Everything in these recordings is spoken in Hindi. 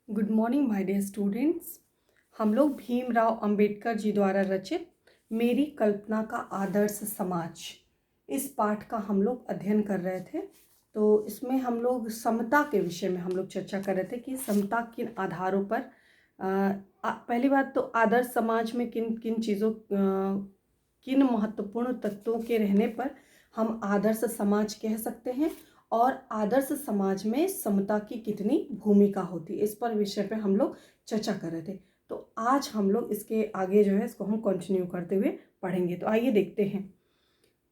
Good morning my dear students. हम लोग भीमराव अंबेडकर जी द्वारा रचित मेरी कल्पना का आदर्श समाज इस पाठ का हम लोग अध्ययन कर रहे थे। तो इसमें हम लोग समता के विषय में हम लोग चर्चा कर रहे थे कि समता किन आधारों पर पहली बात तो आदर्श समाज में किन किन चीज़ों किन महत्वपूर्ण तत्वों के रहने पर हम आदर्श समाज कह सकते हैं और आदर्श समाज में समता की कितनी भूमिका होती है, इस पर विषय पे हम लोग चर्चा कर रहे थे। तो आज हम लोग इसके आगे जो है इसको हम कंटिन्यू करते हुए पढ़ेंगे। तो आइए देखते हैं।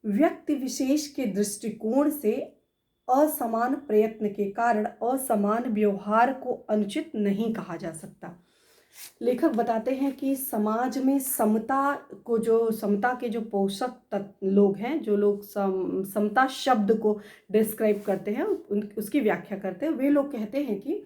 व्यक्ति विशेष के दृष्टिकोण से असमान प्रयत्न के कारण असमान व्यवहार को अनुचित नहीं कहा जा सकता। लेखक बताते हैं कि समाज में समता के जो पोषक तत्व लोग हैं, जो लोग समता शब्द को डिस्क्राइब करते हैं, उसकी व्याख्या करते हैं, वे लोग कहते हैं कि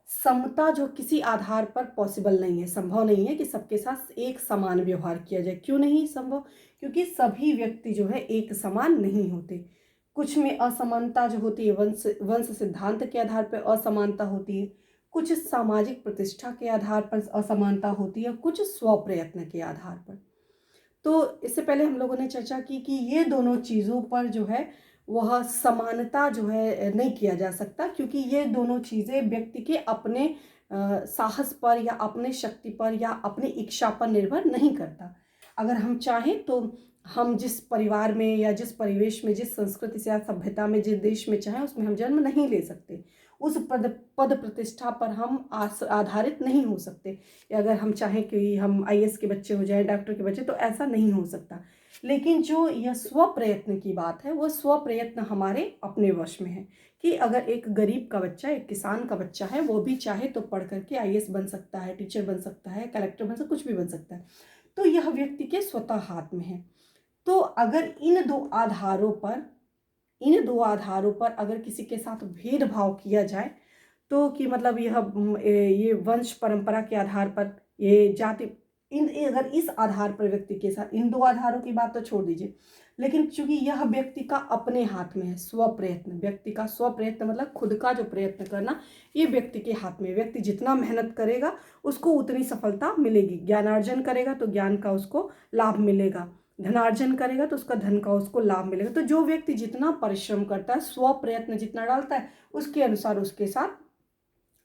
समता जो किसी आधार पर पॉसिबल नहीं है, संभव नहीं है कि सबके साथ एक समान व्यवहार किया जाए। क्यों नहीं संभव? क्योंकि सभी व्यक्ति जो है एक समान नहीं होते। कुछ में असमानता जो होती है वंश सिद्धांत के आधार पर असमानता होती है, कुछ सामाजिक प्रतिष्ठा के आधार पर असमानता होती है, कुछ स्वप्रयत्न के आधार पर। तो इससे पहले हम लोगों ने चर्चा की कि ये दोनों चीज़ों पर जो है वह समानता जो है नहीं किया जा सकता, क्योंकि ये दोनों चीज़ें व्यक्ति के अपने साहस पर या अपने शक्ति पर या अपनी इच्छा पर निर्भर नहीं करता। अगर हम चाहें तो हम जिस परिवार में या जिस परिवेश में, जिस संस्कृति से या सभ्यता में, जिस देश में चाहें उसमें हम जन्म नहीं ले सकते। उस पद प्रतिष्ठा पर हम आधारित नहीं हो सकते। अगर हम चाहें कि हम आईएएस के बच्चे हो जाए, डॉक्टर के बच्चे, तो ऐसा नहीं हो सकता। लेकिन जो यह स्वप्रयत्न की बात है, वो स्वप्रयत्न हमारे अपने वश में है कि अगर एक गरीब का बच्चा, एक किसान का बच्चा है, वो भी चाहे तो पढ़ करके आईएएस बन सकता है, टीचर बन सकता है, कलेक्टर बन सकता है, कुछ भी बन सकता है। तो यह व्यक्ति के स्वतः हाथ में है। तो अगर इन दो आधारों पर अगर किसी के साथ भेदभाव किया जाए, तो कि मतलब ये वंश परंपरा के आधार पर, ये जाति, अगर इस आधार पर व्यक्ति के साथ, इन दो आधारों की बात तो छोड़ दीजिए, लेकिन चूंकि यह व्यक्ति का अपने हाथ में है, स्वप्रयत्न, व्यक्ति का स्वप्रयत्न मतलब खुद का जो प्रयत्न करना, ये व्यक्ति के हाथ में। व्यक्ति जितना मेहनत करेगा उसको उतनी सफलता मिलेगी। ज्ञानार्जन करेगा तो ज्ञान का उसको लाभ मिलेगा, धनार्जन करेगा तो उसका धन का उसको लाभ मिलेगा। तो जो व्यक्ति जितना परिश्रम करता है, स्वप्रयत्न जितना डालता है, उसके अनुसार उसके साथ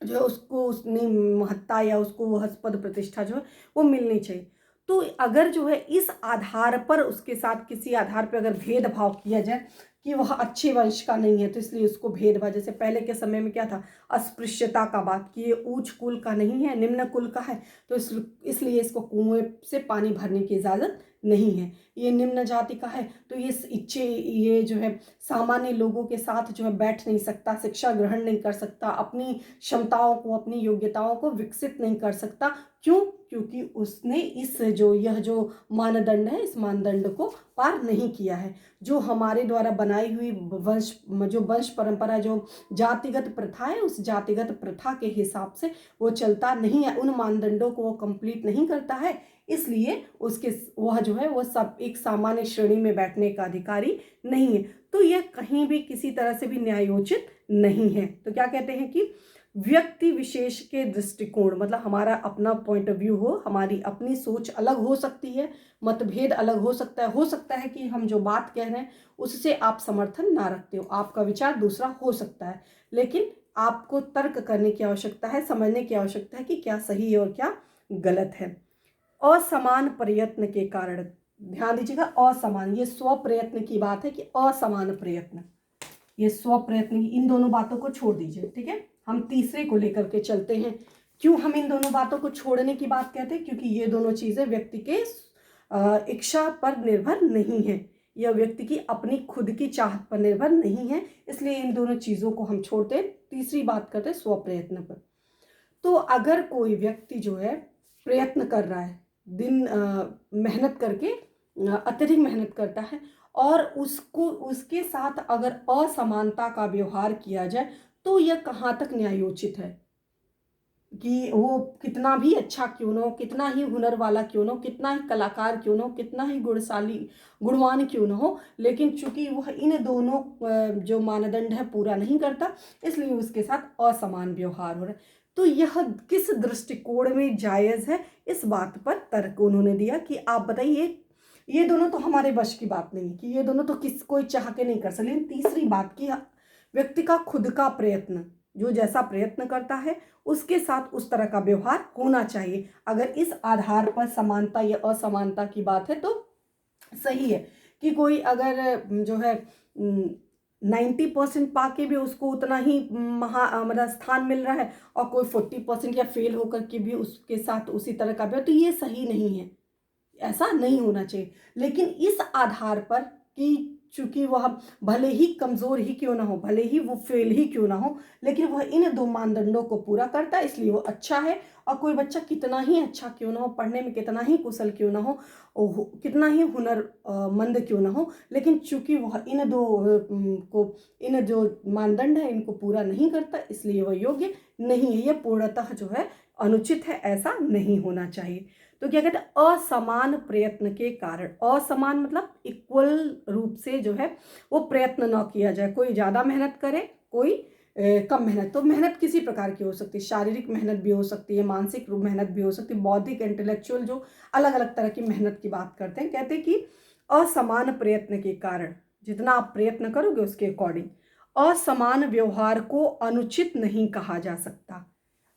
जो है उसको उतनी महत्ता या उसको वह पद प्रतिष्ठा जो है वो मिलनी चाहिए। तो अगर जो है इस आधार पर उसके साथ किसी आधार पर अगर भेदभाव किया जाए कि वह अच्छे वंश का नहीं है तो इसलिए उसको भेदभाव, जैसे पहले के समय में क्या था, अस्पृश्यता का बात कि ये ऊंच कुल का नहीं है, निम्न कुल का है, तो इसलिए इसको कुएं से पानी भरने की इजाज़त नहीं है। ये निम्न जाति का है तो ये जो है सामान्य लोगों के साथ जो है बैठ नहीं सकता, शिक्षा ग्रहण नहीं कर सकता, अपनी क्षमताओं को, अपनी योग्यताओं को विकसित नहीं कर सकता। क्यों? क्योंकि उसने यह जो मानदंड है, इस मानदंड को पार नहीं किया है। जो हमारे द्वारा बनाई हुई वंश परंपरा, जो जातिगत प्रथा है, उस जातिगत प्रथा के हिसाब से वो चलता नहीं है, उन मानदंडों को वो कंप्लीट नहीं करता है, इसलिए वह जो है वो सब एक सामान्य श्रेणी में बैठने का अधिकारी नहीं है। तो यह कहीं भी किसी तरह से भी न्यायोचित नहीं है। तो क्या कहते हैं कि व्यक्ति विशेष के दृष्टिकोण, मतलब हमारा अपना पॉइंट ऑफ व्यू हो, हमारी अपनी सोच अलग हो सकती है, मतभेद अलग हो सकता है कि हम जो बात कह रहे हैं उससे आप समर्थन ना रखते हो, आपका विचार दूसरा हो सकता है, लेकिन आपको तर्क करने की आवश्यकता है, समझने की आवश्यकता है कि क्या सही है और क्या गलत है। असमान प्रयत्न के कारण, ध्यान दीजिएगा, असमान, ये स्व प्रयत्न की बात है कि असमान प्रयत्न, ये स्व प्रयत्न, इन दोनों बातों को छोड़ दीजिए, ठीक है। हम तीसरे को लेकर के चलते हैं। क्यों हम इन दोनों बातों को छोड़ने की बात कहते हैं? क्योंकि ये दोनों चीजें व्यक्ति के इच्छा पर निर्भर नहीं है, यह व्यक्ति की अपनी खुद की चाहत पर निर्भर नहीं है, इसलिए इन दोनों चीजों को हम छोड़ते हैं, तीसरी बात करते हैं स्व प्रयत्न पर। तो अगर कोई व्यक्ति जो है प्रयत्न कर रहा है, मेहनत करके अत्यधिक मेहनत करता है और उसके साथ अगर असमानता का व्यवहार किया जाए तो यह कहाँ तक न्यायोचित है? कि वो कितना भी अच्छा क्यों ना हो, कितना ही हुनर वाला क्यों ना हो, कितना ही कलाकार क्यों ना हो, कितना ही गुणवान क्यों ना हो, लेकिन चूंकि वह इन दोनों जो मानदंड है पूरा नहीं करता, इसलिए उसके साथ असमान व्यवहार हो रहा है। तो यह किस दृष्टिकोण में जायज़ है, इस बात पर तर्क उन्होंने दिया कि आप बताइए, ये दोनों तो हमारे वश की बात नहीं कि ये दोनों तो कोई चाह के नहीं कर सकते। लेकिन तीसरी बात की, व्यक्ति का खुद का प्रयत्न, जो जैसा प्रयत्न करता है उसके साथ उस तरह का व्यवहार होना चाहिए। अगर इस आधार पर समानता या असमानता की बात है तो सही है कि कोई अगर जो है 90% पाके भी उसको उतना ही मतलब स्थान मिल रहा है, और कोई 40% या फेल होकर के भी उसके साथ उसी तरह का व्यवहार, तो ये सही नहीं है, ऐसा नहीं होना चाहिए। लेकिन इस आधार पर कि चूंकि वह भले ही कमजोर ही क्यों ना हो, भले ही वो फेल ही क्यों ना हो, लेकिन वह इन दो मानदंडों को पूरा करता है, इसलिए वो अच्छा है। और कोई बच्चा कितना ही अच्छा क्यों ना हो, पढ़ने में कितना ही कुशल क्यों ना हो, कितना ही मंद क्यों ना हो, लेकिन चूंकि वह इन जो मानदंड है इनको पूरा नहीं करता, इसलिए वह योग्य नहीं है। यह पूर्णतः जो है अनुचित है, ऐसा नहीं होना चाहिए। तो क्या कहते हैं, असमान प्रयत्न के कारण, असमान मतलब इक्वल रूप से जो है वो प्रयत्न न किया जाए, कोई ज्यादा मेहनत करे, कोई कम मेहनत। तो मेहनत किसी प्रकार की हो सकती है, शारीरिक मेहनत भी हो सकती है, मानसिक मेहनत भी हो सकती है, बौद्धिक इंटेलेक्चुअल, जो अलग अलग तरह की मेहनत की बात करते हैं। कहते हैं कि असमान प्रयत्न के कारण, जितना आप प्रयत्न करोगे उसके अकॉर्डिंग, असमान व्यवहार को अनुचित नहीं कहा जा सकता।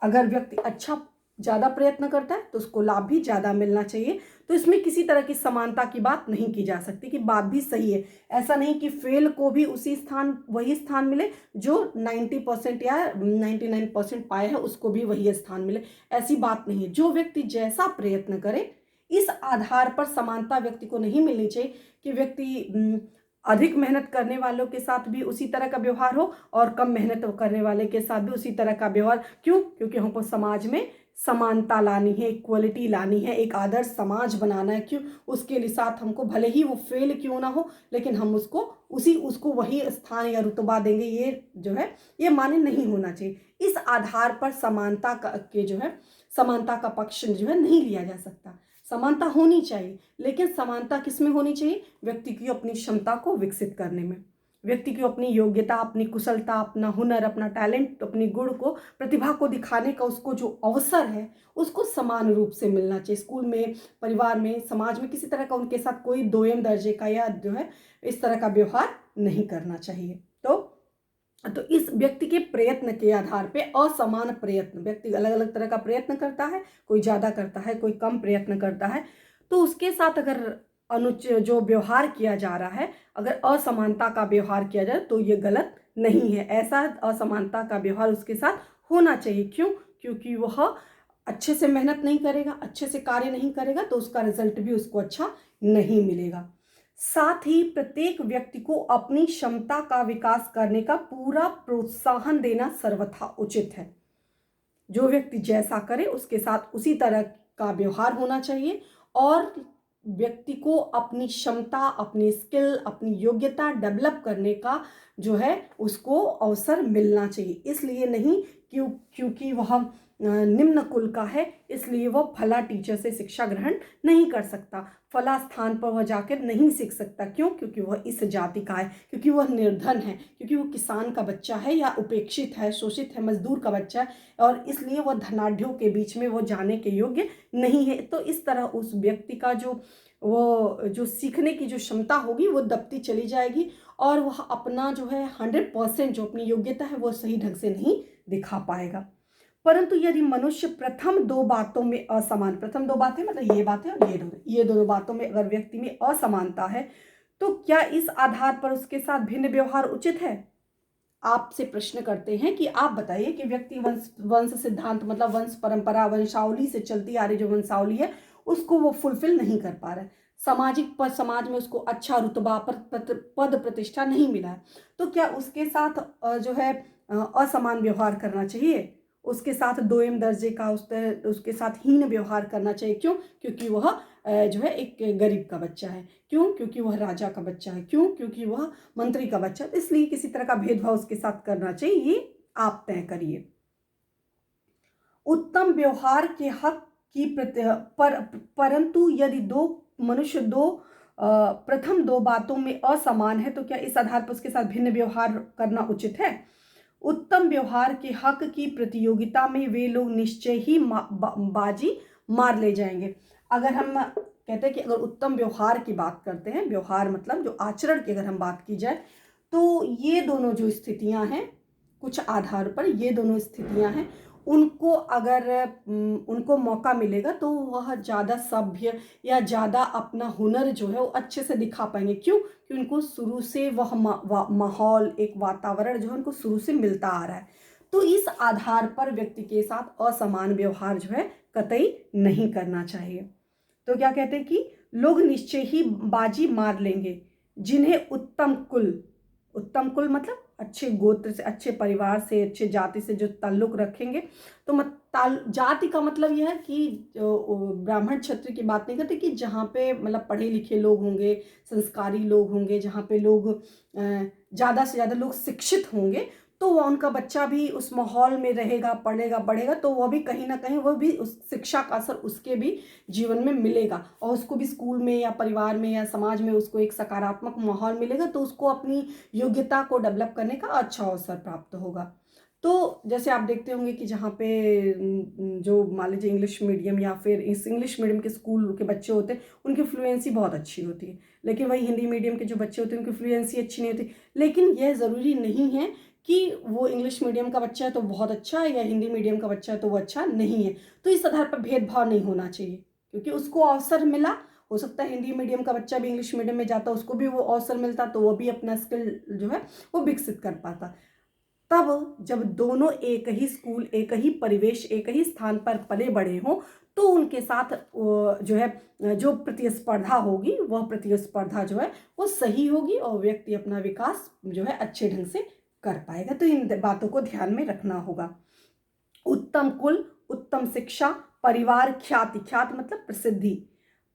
अगर व्यक्ति अच्छा ज़्यादा प्रयत्न करता है तो उसको लाभ भी ज़्यादा मिलना चाहिए। तो इसमें किसी तरह की समानता की बात नहीं की जा सकती, कि बात भी सही है। ऐसा नहीं कि फेल को भी वही स्थान मिले, जो 90% या 99% पाए हैं उसको भी वही स्थान मिले, ऐसी बात नहीं है। जो व्यक्ति जैसा प्रयत्न करे, इस आधार पर समानता व्यक्ति को नहीं मिलनी चाहिए कि व्यक्ति अधिक मेहनत करने वालों के साथ भी उसी तरह का व्यवहार हो और कम मेहनत करने वाले के साथ भी उसी तरह का व्यवहार। क्यों? क्योंकि हमको समाज में समानता लानी है, इक्वलिटी लानी है, एक आदर्श समाज बनाना है। क्यों? उसके लिए साथ हमको भले ही वो फेल क्यों ना हो, लेकिन हम उसको वही स्थान या रुतबा देंगे, ये जो है ये मान्य नहीं होना चाहिए। इस आधार पर समानता का पक्ष जो है नहीं लिया जा सकता। समानता होनी चाहिए, लेकिन समानता किस में होनी चाहिए? व्यक्ति की अपनी क्षमता को विकसित करने में, व्यक्ति की अपनी योग्यता, अपनी कुशलता, अपना हुनर, अपना टैलेंट, अपनी गुण को, प्रतिभा को दिखाने का उसको जो अवसर है उसको समान रूप से मिलना चाहिए। स्कूल में, परिवार में, समाज में किसी तरह का उनके साथ कोई दोयम दर्जे का या जो है इस तरह का व्यवहार नहीं करना चाहिए। तो इस व्यक्ति के प्रयत्न के आधार पे असमान प्रयत्न, व्यक्ति अलग अलग तरह का प्रयत्न करता है, कोई ज्यादा करता है, कोई कम प्रयत्न करता है, तो उसके साथ अगर जो व्यवहार किया जा रहा है, अगर असमानता का व्यवहार किया जाए तो ये गलत नहीं है। ऐसा असमानता का व्यवहार उसके साथ होना चाहिए। क्यों? क्योंकि वह अच्छे से मेहनत नहीं करेगा, अच्छे से कार्य नहीं करेगा, तो उसका रिजल्ट भी उसको अच्छा नहीं मिलेगा। साथ ही प्रत्येक व्यक्ति को अपनी क्षमता का विकास करने का पूरा प्रोत्साहन देना सर्वथा उचित है। जो व्यक्ति जैसा करे उसके साथ उसी तरह का व्यवहार होना चाहिए, और व्यक्ति को अपनी क्षमता, अपनी स्किल, अपनी योग्यता डेवलप करने का जो है उसको अवसर मिलना चाहिए। इसलिए नहीं क्योंकि वह निम्न कुल का है इसलिए वह फला टीचर से शिक्षा ग्रहण नहीं कर सकता, फला स्थान पर वह जाकर नहीं सीख सकता। क्यों? क्योंकि वह इस जाति का है, क्योंकि वह निर्धन है, क्योंकि वह किसान का बच्चा है, या उपेक्षित है, शोषित है, मजदूर का बच्चा है, और इसलिए वह धनाढ्यों के बीच में वो जाने के योग्य नहीं है। तो इस तरह उस व्यक्ति का जो सीखने की जो क्षमता होगी वो दबती चली जाएगी, और वह अपना जो है 100% जो अपनी योग्यता है वो सही ढंग से नहीं दिखा पाएगा। परंतु यदि मनुष्य प्रथम दो बातों में असमान, प्रथम दो बातें मतलब ये बातें और ये दोनों बातों में अगर व्यक्ति में असमानता है, तो क्या इस आधार पर उसके साथ भिन्न व्यवहार उचित है? आपसे प्रश्न करते हैं कि आप बताइए कि व्यक्ति वंश सिद्धांत मतलब वंश परंपरा, वंशावली से चलती आ रही जो वंशावली है उसको वो फुलफिल नहीं कर पा रहा है, समाज में उसको अच्छा रुतबा पद प्रतिष्ठा नहीं मिला है, तो क्या उसके साथ जो है असमान व्यवहार करना चाहिए? उसके साथ दोयम दर्जे का उसके साथ हीन व्यवहार करना चाहिए। क्यों? क्योंकि वह जो है एक गरीब का बच्चा है। क्यों? क्योंकि वह राजा का बच्चा है। क्यों? क्योंकि वह मंत्री का बच्चा है। इसलिए किसी तरह का भेदभाव उसके साथ करना चाहिए, ये आप तय करिए। उत्तम व्यवहार के हक की परंतु यदि दो मनुष्य प्रथम दो बातों में असमान है तो क्या इस आधार पर उसके साथ भिन्न व्यवहार करना उचित है? उत्तम व्यवहार के हक की प्रतियोगिता में वे लोग निश्चय ही बाजी मार ले जाएंगे। अगर हम कहते हैं कि अगर उत्तम व्यवहार की बात करते हैं, व्यवहार मतलब जो आचरण की अगर हम बात की जाए, तो ये दोनों जो स्थितियां हैं, कुछ आधार पर ये दोनों स्थितियां हैं, उनको अगर उनको मौका मिलेगा तो वह ज़्यादा सभ्य या ज़्यादा अपना हुनर जो है वो अच्छे से दिखा पाएंगे। क्यों? कि उनको शुरू से वह माहौल, एक वातावरण जो है उनको शुरू से मिलता आ रहा है। तो इस आधार पर व्यक्ति के साथ असमान व्यवहार जो है कतई नहीं करना चाहिए। तो क्या कहते हैं कि लोग निश्चय ही बाजी मार लेंगे जिन्हें उत्तम कुल मतलब अच्छे गोत्र से, अच्छे परिवार से, अच्छे जाति से जो ताल्लुक रखेंगे। तो जाति का मतलब यह है कि ब्राह्मण क्षत्रिय की बात नहीं करते, कि जहाँ पे मतलब पढ़े लिखे लोग होंगे, संस्कारी लोग होंगे, जहाँ पे लोग ज़्यादा से ज़्यादा लोग शिक्षित होंगे, तो वह उनका बच्चा भी उस माहौल में रहेगा, पढ़ेगा, बढ़ेगा, तो वह भी कहीं ना कहीं वह भी उस शिक्षा का असर उसके भी जीवन में मिलेगा, और उसको भी स्कूल में या परिवार में या समाज में उसको एक सकारात्मक माहौल मिलेगा, तो उसको अपनी योग्यता को डेवलप करने का अच्छा अवसर प्राप्त होगा। तो जैसे आप देखते होंगे कि जहाँ पे जो मान लीजिए इंग्लिश मीडियम या फिर इस इंग्लिश मीडियम के स्कूल के बच्चे होते हैं, उनकी फ्लुएंसी बहुत अच्छी होती है, लेकिन वही हिंदी मीडियम के जो बच्चे होते हैं उनकी फ्लुएंसी अच्छी नहीं होती। लेकिन यह ज़रूरी नहीं है कि वो इंग्लिश मीडियम का बच्चा है तो बहुत अच्छा है, या हिंदी मीडियम का बच्चा है तो वो अच्छा नहीं है। तो इस आधार पर भेदभाव नहीं होना चाहिए, क्योंकि उसको अवसर मिला, हो सकता है हिंदी मीडियम का बच्चा भी इंग्लिश मीडियम में जाता, उसको भी वो अवसर मिलता, तो वो भी अपना स्किल जो है वो विकसित कर पाता। तब जब दोनों एक ही स्कूल, एक ही परिवेश, एक ही स्थान पर पले बड़े हों, तो उनके साथ जो है जो प्रतिस्पर्धा होगी, वह प्रतिस्पर्धा जो है वो सही होगी और व्यक्ति अपना विकास जो है अच्छे ढंग से कर पाएगा। तो इन बातों को ध्यान में रखना होगा। उत्तम कुल, उत्तम शिक्षा, परिवार ख्याति, ख्याति मतलब प्रसिद्धि,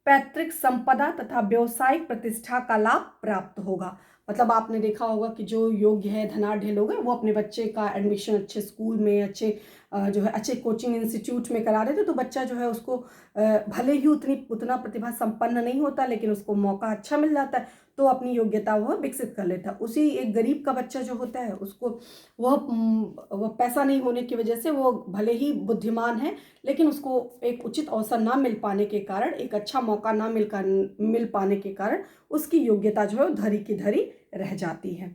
पैतृक संपदा तथा व्यवसायिक प्रतिष्ठा का लाभ प्राप्त होगा। मतलब आपने देखा होगा कि जो योग्य है, धनाढ़ लोग हैं, वो अपने बच्चे का एडमिशन अच्छे स्कूल में, अच्छे जो है अच्छे कोचिंग इंस्टीट्यूट में करा देते, तो बच्चा जो है उसको भले ही उतना प्रतिभा संपन्न नहीं होता, लेकिन उसको मौका अच्छा मिल जाता है, तो अपनी योग्यता वह विकसित कर लेता है। उसी एक गरीब का बच्चा जो होता है, उसको वह पैसा नहीं होने की वजह से वो भले ही बुद्धिमान है, लेकिन उसको एक उचित अवसर ना मिल पाने के कारण, एक अच्छा मौका ना मिल पाने के कारण उसकी योग्यता जो है धरी की धरी रह जाती है।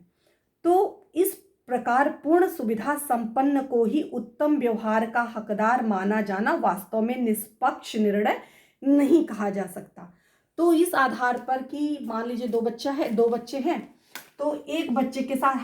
तो इस प्रकार पूर्ण सुविधा संपन्न को ही उत्तम व्यवहार का हकदार माना जाना वास्तव में निष्पक्ष निर्णय नहीं कहा जा सकता। तो इस आधार पर कि मान लीजिए दो बच्चे हैं, तो एक बच्चे के साथ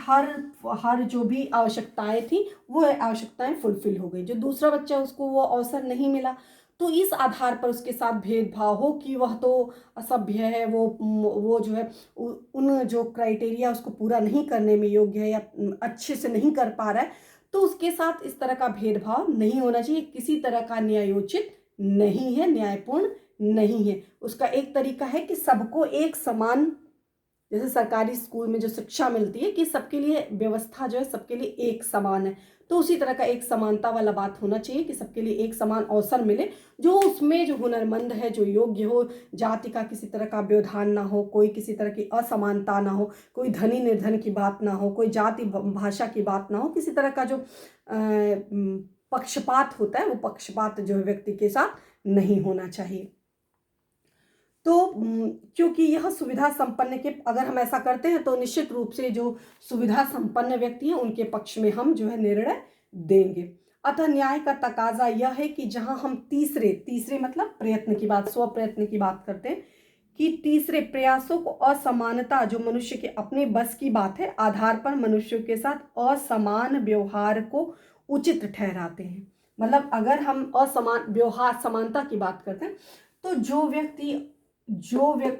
हर जो भी आवश्यकताएं थी वो आवश्यकताएं फुलफिल हो गई, जो दूसरा बच्चा उसको वो अवसर नहीं मिला, तो इस आधार पर उसके साथ भेदभाव हो कि वह तो असभ्य है, वो जो है उन जो क्राइटेरिया उसको पूरा नहीं करने में योग्य है या अच्छे से नहीं कर पा रहा है, तो उसके साथ इस तरह का भेदभाव नहीं होना चाहिए। किसी तरह का न्यायोचित नहीं है, न्यायपूर्ण नहीं है। उसका एक तरीका है कि सबको एक समान, जैसे सरकारी स्कूल में जो शिक्षा मिलती है कि सबके लिए व्यवस्था जो है सबके लिए एक समान है, तो उसी तरह का एक समानता वाला बात होना चाहिए कि सबके लिए एक समान अवसर मिले, जो उसमें जो हुनरमंद है, जो योग्य हो, जाति का किसी तरह का व्यवधान ना हो, कोई किसी तरह की असमानता ना हो, कोई धनी निर्धन की बात ना हो, कोई जाति भाषा की बात ना हो, किसी तरह का जो पक्षपात होता है वो पक्षपात जो है व्यक्ति के साथ नहीं होना चाहिए। तो क्योंकि यह सुविधा संपन्न के, अगर हम ऐसा करते हैं तो निश्चित रूप से जो सुविधा संपन्न व्यक्ति हैं उनके पक्ष में हम जो है निर्णय देंगे। अतः न्याय का तकाजा यह है कि जहां हम तीसरे मतलब प्रयत्न की बात, स्व प्रयत्न की बात करते हैं, कि तीसरे प्रयासों को असमानता जो मनुष्य के अपने बस की बात है आधार पर मनुष्यों के साथ असमान व्यवहार को उचित ठहराते हैं। मतलब अगर हम असमान व्यवहार, समानता की बात करते हैं, तो जो व्यक्ति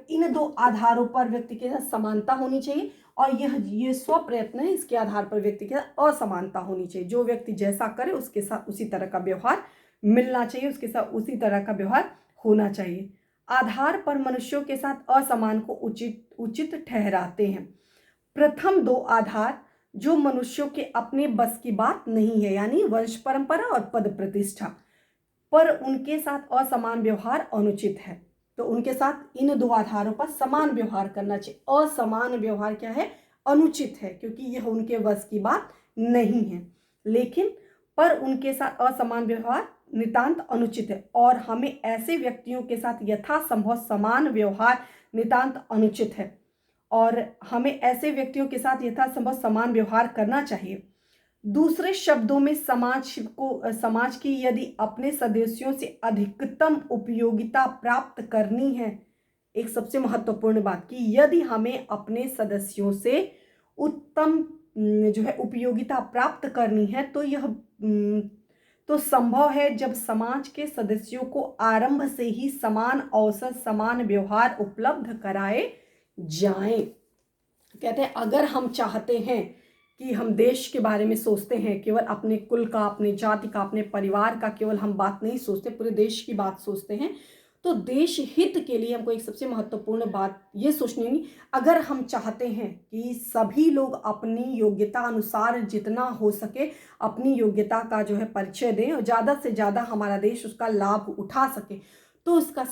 इन दो आधारों पर व्यक्ति के साथ समानता होनी चाहिए, और ये स्व प्रयत्न है, इसके आधार पर व्यक्ति के साथ असमानता होनी चाहिए। जो व्यक्ति जैसा करे उसके साथ उसी तरह का व्यवहार मिलना चाहिए, उसके साथ उसी तरह का व्यवहार होना चाहिए। आधार पर मनुष्यों के साथ असमान को उचित ठहराते हैं। प्रथम दो आधार जो मनुष्यों के अपने बस की बात नहीं है, यानी वंश परंपरा और पद प्रतिष्ठा, पर उनके साथ असमान व्यवहार अनुचित है। तो उनके साथ इन दो आधारों पर समान व्यवहार करना चाहिए। असमान व्यवहार क्या है? अनुचित है, क्योंकि यह उनके वश की बात नहीं है। लेकिन पर उनके साथ असमान व्यवहार नितांत अनुचित है, और हमें ऐसे व्यक्तियों के साथ यथासंभव समान व्यवहार नितांत अनुचित है, और हमें ऐसे व्यक्तियों के साथ यथासंभव समान व्यवहार करना चाहिए। दूसरे शब्दों में समाज की यदि अपने सदस्यों से अधिकतम उपयोगिता प्राप्त करनी है, एक सबसे महत्वपूर्ण बात कि यदि हमें अपने सदस्यों से उत्तम जो है उपयोगिता प्राप्त करनी है, तो यह तो संभव है जब समाज के सदस्यों को आरंभ से ही समान अवसर, समान व्यवहार उपलब्ध कराए जाएं। कहते हैं अगर हम चाहते हैं कि हम देश के बारे में सोचते हैं, केवल अपने कुल का, अपने जाति का, अपने परिवार का केवल हम बात नहीं सोचते, पूरे देश की बात सोचते हैं, तो देश हित के लिए हमको एक सबसे महत्वपूर्ण बात ये सोचनी होगी। अगर हम चाहते हैं कि सभी लोग अपनी योग्यता अनुसार जितना हो सके अपनी योग्यता का जो है परिचय दें और ज़्यादा से ज़्यादा हमारा देश उसका लाभ उठा सके, तो उसका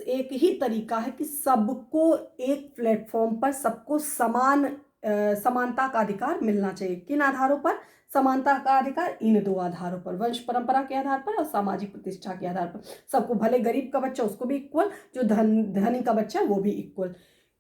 एक ही तरीका है कि सबको एक प्लेटफॉर्म पर सबको समानता का अधिकार मिलना चाहिए। किन आधारों पर समानता का अधिकार? इन दो आधारों पर, वंश परंपरा के आधार पर और सामाजिक प्रतिष्ठा के आधार पर। सबको, भले गरीब का बच्चा उसको भी इक्वल, जो धनी का बच्चा वो भी इक्वल।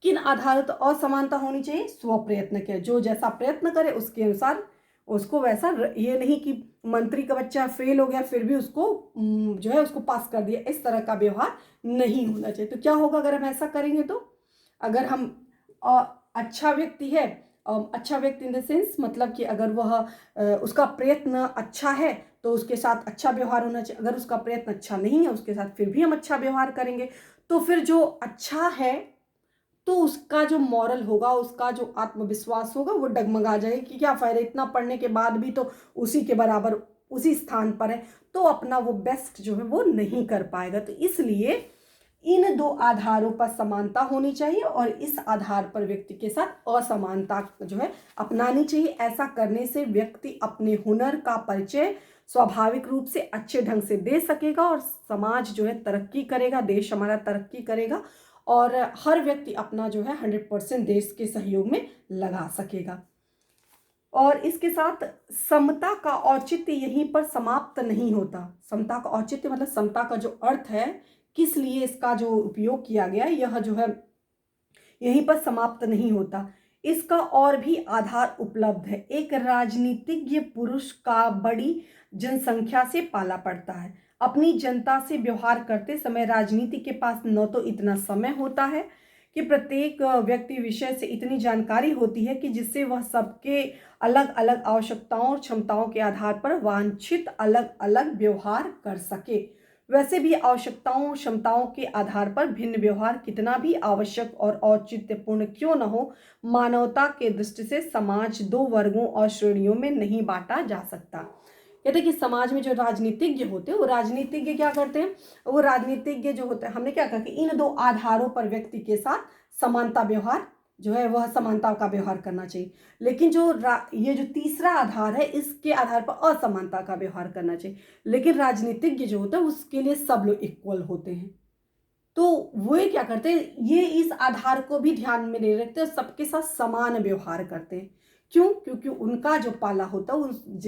किन आधारों? तो असमानता होनी चाहिए स्व प्रयत्न के, जो जैसा प्रयत्न करे उसके अनुसार उसको वैसा, ये नहीं कि मंत्री का बच्चा फेल हो गया फिर भी उसको जो है उसको पास कर दिया, इस तरह का व्यवहार नहीं होना चाहिए। तो क्या होगा अगर हम ऐसा करेंगे? तो अगर हम अच्छा व्यक्ति है, अच्छा व्यक्ति इन द सेंस मतलब कि अगर वह उसका प्रयत्न अच्छा है तो उसके साथ अच्छा व्यवहार होना चाहिए। अगर उसका प्रयत्न अच्छा नहीं है उसके साथ फिर भी हम अच्छा व्यवहार करेंगे, तो फिर जो अच्छा है तो उसका जो मॉरल होगा, उसका जो आत्मविश्वास होगा वो डगमगा जाएगा कि क्या फायदा, इतना पढ़ने के बाद भी तो उसी के बराबर उसी स्थान पर है, तो अपना वो बेस्ट जो है वो नहीं कर पाएगा। तो इसलिए इन दो आधारों पर समानता होनी चाहिए और इस आधार पर व्यक्ति के साथ असमानता जो है अपनानी चाहिए। ऐसा करने से व्यक्ति अपने हुनर का परिचय स्वाभाविक रूप से अच्छे ढंग से दे सकेगा और समाज जो है तरक्की करेगा, देश हमारा तरक्की करेगा और हर व्यक्ति अपना जो है 100% देश के सहयोग में लगा सकेगा। और इसके साथ समता का औचित्य यहीं पर समाप्त नहीं होता। समता का औचित्य मतलब समता का जो अर्थ है, किस लिए इसका जो उपयोग किया गया, यह जो है यहीं पर समाप्त नहीं होता। इसका और भी आधार उपलब्ध है। एक राजनीतिज्ञ पुरुष का बड़ी जनसंख्या से पाला पड़ता है। अपनी जनता से व्यवहार करते समय राजनीति के पास न तो इतना समय होता है कि प्रत्येक व्यक्ति विषय से इतनी जानकारी होती है कि जिससे वह सबके अलग अलग आवश्यकताओं और क्षमताओं के आधार पर वांछित अलग अलग व्यवहार कर सके। वैसे भी आवश्यकताओं क्षमताओं के आधार पर भिन्न व्यवहार कितना भी आवश्यक और औचित्यपूर्ण क्यों न हो, मानवता के दृष्टि से समाज दो वर्गों और श्रेणियों में नहीं बांटा जा सकता। कहते कि समाज में जो राजनीतिज्ञ होते हैं वो राजनीतिज्ञ क्या करते हैं, वो राजनीतिज्ञ जो होते हैं, हमने क्या कहा कि इन दो आधारों पर व्यक्ति के साथ समानता व्यवहार जो है वह समानता का व्यवहार करना चाहिए। लेकिन जो ये जो तीसरा आधार है इसके आधार पर असमानता का व्यवहार करना चाहिए। लेकिन राजनीतिज्ञ जो होता है उसके लिए सब लोग इक्वल होते हैं, तो वो क्या करते हैं, ये इस आधार को भी ध्यान में नहीं रखते, सबके साथ समान व्यवहार करते हैं। क्यों? क्योंकि उनका जो पाला होता है,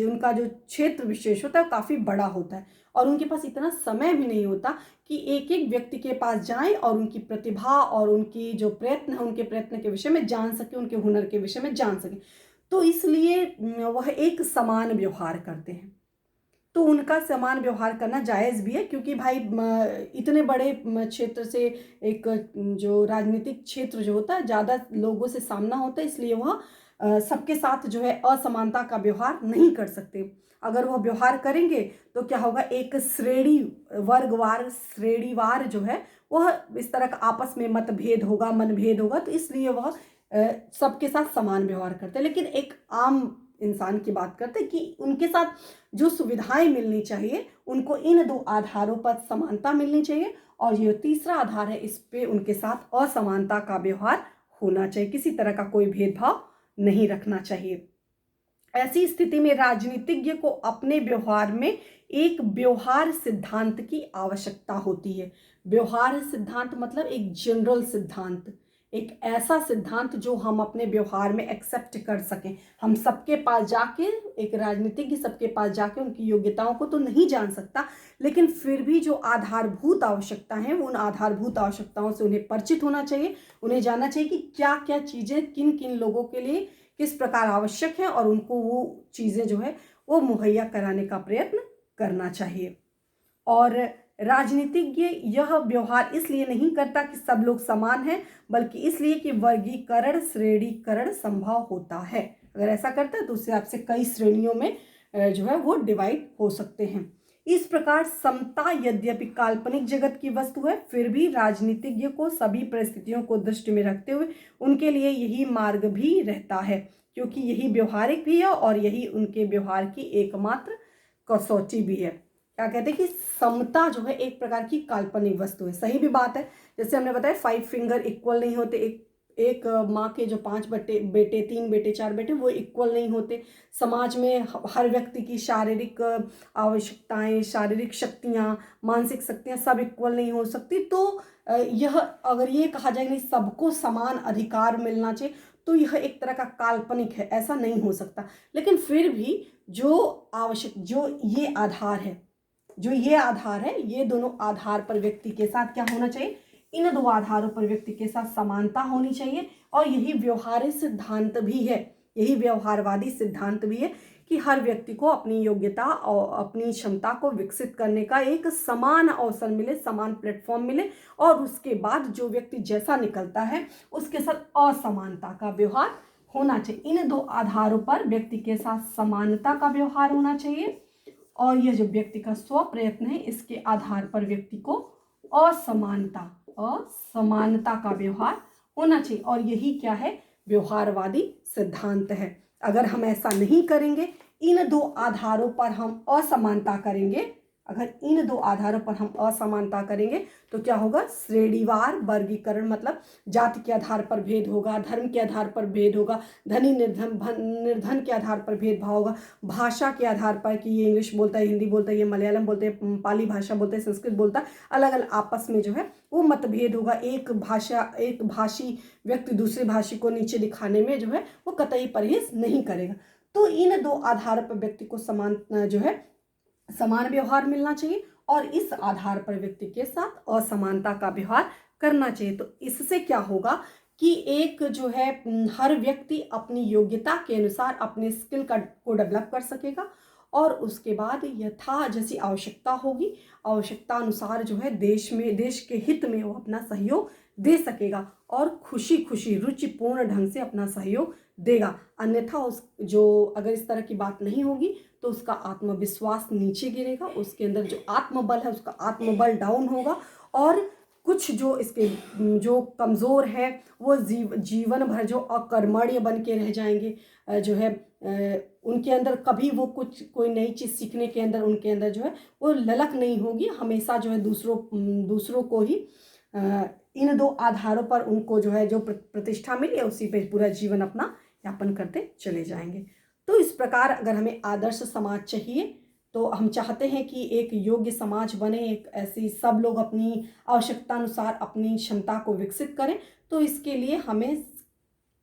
उनका जो क्षेत्र विशेष होता है वो काफ़ी बड़ा होता है और उनके पास इतना समय भी नहीं होता कि एक एक व्यक्ति के पास जाएं और उनकी प्रतिभा और उनकी जो प्रयत्न है उनके प्रयत्न के विषय में जान सके, उनके हुनर के विषय में जान सके। तो इसलिए वह एक समान व्यवहार करते हैं। तो उनका समान व्यवहार करना जायज़ भी है, क्योंकि भाई इतने बड़े क्षेत्र से एक जो राजनीतिक क्षेत्र जो होता है ज़्यादा लोगों से सामना होता है, इसलिए वह सबके साथ जो है असमानता का व्यवहार नहीं कर सकते। अगर वह व्यवहार करेंगे तो क्या होगा, एक श्रेणी वर्गवार श्रेणीवार जो है वह इस तरह का आपस में मतभेद होगा, मनभेद होगा, तो इसलिए वह सबके साथ समान व्यवहार करते हैं। लेकिन एक आम इंसान की बात करते हैं कि उनके साथ जो सुविधाएं मिलनी चाहिए उनको इन दो आधारों पर समानता मिलनी चाहिए और ये तीसरा आधार है इस पे उनके साथ असमानता का व्यवहार होना चाहिए, किसी तरह का कोई भेदभाव नहीं रखना चाहिए। ऐसी स्थिति में राजनीतिज्ञ को अपने व्यवहार में एक व्यवहार सिद्धांत की आवश्यकता होती है। व्यवहार सिद्धांत मतलब एक जनरल सिद्धांत, एक ऐसा सिद्धांत जो हम अपने व्यवहार में एक्सेप्ट कर सकें। हम सबके पास जाके, एक राजनीतिज्ञ सबके पास जाके उनकी योग्यताओं को तो नहीं जान सकता, लेकिन फिर भी जो आधारभूत आवश्यकता है उन आधारभूत आवश्यकताओं से उन्हें परिचित होना चाहिए। उन्हें जानना चाहिए कि क्या क्या चीज़ें किन किन लोगों के लिए किस प्रकार आवश्यक है और उनको वो चीज़ें जो है वो मुहैया कराने का प्रयत्न करना चाहिए। और राजनीतिज्ञ यह व्यवहार इसलिए नहीं करता कि सब लोग समान हैं, बल्कि इसलिए कि वर्गीकरण श्रेणीकरण संभव होता है। अगर ऐसा करता है तो उससे आपसे कई श्रेणियों में जो है वो डिवाइड हो सकते हैं। इस प्रकार समता यद्यपि काल्पनिक जगत की वस्तु है, फिर भी राजनीतिज्ञ को सभी परिस्थितियों को दृष्टि में रखते हुए उनके लिए यही मार्ग भी रहता है, क्योंकि यही व्यवहारिक भी है और यही उनके व्यवहार की एकमात्र कसौटी भी है। क्या कहते हैं कि समता जो है एक प्रकार की काल्पनिक वस्तु है। सही भी बात है, जैसे हमने बताया 5 फिंगर इक्वल नहीं होते। एक माँ के जो 5 बेटे 3 बेटे 4 बेटे वो इक्वल नहीं होते। समाज में हर व्यक्ति की शारीरिक आवश्यकताएं, शारीरिक शक्तियाँ, मानसिक शक्तियाँ सब इक्वल नहीं हो सकती। तो यह अगर ये कहा जाए नहीं सबको समान अधिकार मिलना चाहिए, तो यह एक तरह का काल्पनिक है, ऐसा नहीं हो सकता। लेकिन फिर भी जो ये आधार है, ये दोनों आधार पर व्यक्ति के साथ क्या होना चाहिए, इन दो आधारों पर व्यक्ति के साथ समानता होनी चाहिए। और यही व्यवहारिक सिद्धांत भी है, यही व्यवहारवादी सिद्धांत भी है कि हर व्यक्ति को अपनी योग्यता और अपनी क्षमता को विकसित करने का एक समान अवसर मिले, समान प्लेटफॉर्म मिले, और उसके बाद जो व्यक्ति जैसा निकलता है उसके साथ असमानता का व्यवहार होना चाहिए। इन दो आधारों पर व्यक्ति के साथ समानता का व्यवहार होना चाहिए, और यह जो व्यक्ति का स्व प्रयत्न है इसके आधार पर व्यक्ति को असमानता का व्यवहार होना चाहिए। और यही क्या है, व्यवहारवादी सिद्धांत है। अगर हम ऐसा नहीं करेंगे, इन दो आधारों पर हम असमानता करेंगे, अगर इन दो आधारों पर हम असमानता करेंगे तो क्या होगा, श्रेणीवार वर्गीकरण, मतलब जाति के आधार पर भेद होगा, धर्म के आधार पर भेद होगा, धनी निर्धन के आधार पर भेदभाव होगा, भाषा के आधार पर कि ये इंग्लिश बोलता है, हिंदी बोलता है, ये मलयालम बोलते हैं, पाली भाषा बोलते हैं, संस्कृत बोलता है, अलग अलग आपस में जो है वो मतभेद होगा। एक भाषी व्यक्ति दूसरे भाषी को नीचे दिखाने में जो है वो कतई परहेज नहीं करेगा। तो इन दो आधार पर व्यक्ति को समान व्यवहार मिलना चाहिए, और इस आधार पर व्यक्ति के साथ असमानता का व्यवहार करना चाहिए। तो इससे क्या होगा कि एक जो है हर व्यक्ति अपनी योग्यता के अनुसार अपने स्किल को डेवलप कर सकेगा, और उसके बाद यथा जैसी आवश्यकता होगी, आवश्यकता अनुसार जो है देश के हित में वो अपना सहयोग दे सकेगा, और खुशी खुशी रुचिपूर्ण ढंग से अपना सहयोग देगा। अन्यथा अगर इस तरह की बात नहीं होगी तो उसका आत्मविश्वास नीचे गिरेगा, उसके अंदर जो आत्मबल है उसका आत्मबल डाउन होगा, और कुछ जो कमज़ोर है वो जीवन भर जो अकर्मण्य बन के रह जाएंगे, जो है उनके अंदर कभी वो कोई नई चीज़ सीखने के अंदर उनके अंदर जो है वो ललक नहीं होगी। हमेशा जो है दूसरों को ही इन दो आधारों पर उनको जो है जो प्रतिष्ठा मिली है उसी पे पूरा जीवन अपना यापन करते चले जाएंगे। तो इस प्रकार अगर हमें आदर्श समाज चाहिए, तो हम चाहते हैं कि एक योग्य समाज बने, एक ऐसी सब लोग अपनी आवश्यकता अनुसार अपनी क्षमता को विकसित करें, तो इसके लिए हमें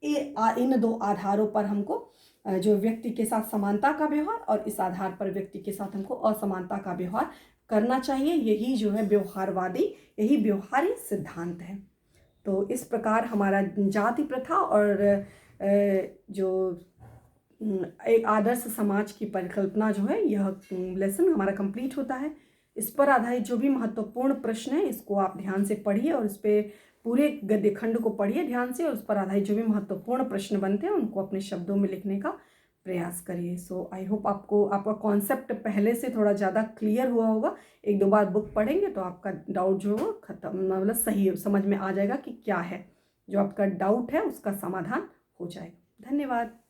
इन दो आधारों पर हमको जो व्यक्ति के साथ समानता का व्यवहार और इस आधार पर व्यक्ति के साथ हमको असमानता का व्यवहार करना चाहिए। यही जो है यही व्यवहारी सिद्धांत है। तो इस प्रकार हमारा जाति प्रथा और जो एक आदर्श समाज की परिकल्पना जो है यह लेसन हमारा कंप्लीट होता है। इस पर आधारित जो भी महत्वपूर्ण प्रश्न है इसको आप ध्यान से पढ़िए, और इस पर पूरे गद्य खंड को पढ़िए ध्यान से, और उस पर आधारित जो भी महत्वपूर्ण प्रश्न बनते हैं उनको अपने शब्दों में लिखने का प्रयास करिए। सो आई होप आपका कॉन्सेप्ट पहले से थोड़ा ज़्यादा क्लियर हुआ होगा। 1-2 बार बुक पढ़ेंगे तो आपका डाउट जो है खत्म, मतलब सही समझ में आ जाएगा कि क्या है, जो आपका डाउट है उसका समाधान हो जाएगा। धन्यवाद।